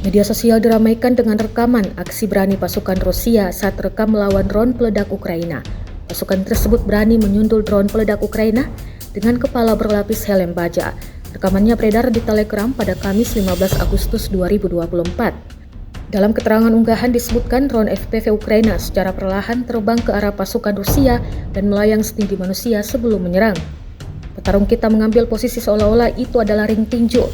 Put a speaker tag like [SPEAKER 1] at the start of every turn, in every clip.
[SPEAKER 1] Media sosial diramaikan dengan rekaman aksi berani pasukan Rusia saat rekam melawan drone peledak Ukraina. Pasukan tersebut berani menyundul drone peledak Ukraina dengan kepala berlapis helm baja. Rekamannya beredar di Telegram pada Kamis 15 Agustus 2024. Dalam keterangan unggahan disebutkan drone FPV Ukraina secara perlahan terbang ke arah pasukan Rusia dan melayang setinggi manusia sebelum menyerang. Petarung kita mengambil posisi seolah-olah itu adalah ring tinju.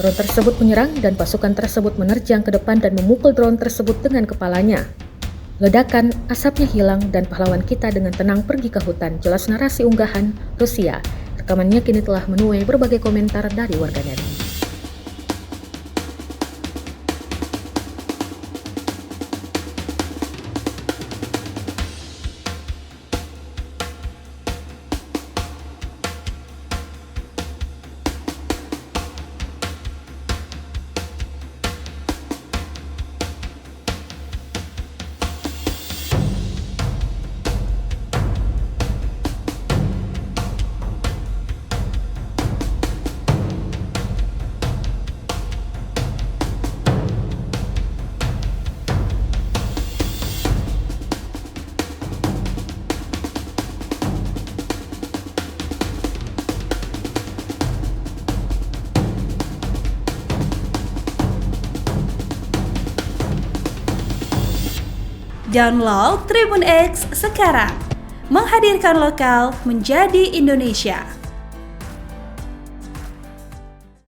[SPEAKER 1] Drone tersebut menyerang dan pasukan tersebut menerjang ke depan dan memukul drone tersebut dengan kepalanya. Ledakan, asapnya hilang dan pahlawan kita dengan tenang pergi ke hutan, jelas narasi unggahan Rusia. Rekamannya kini telah menuai berbagai komentar dari warganet.
[SPEAKER 2] Download Tribun X sekarang, menghadirkan lokal menjadi Indonesia.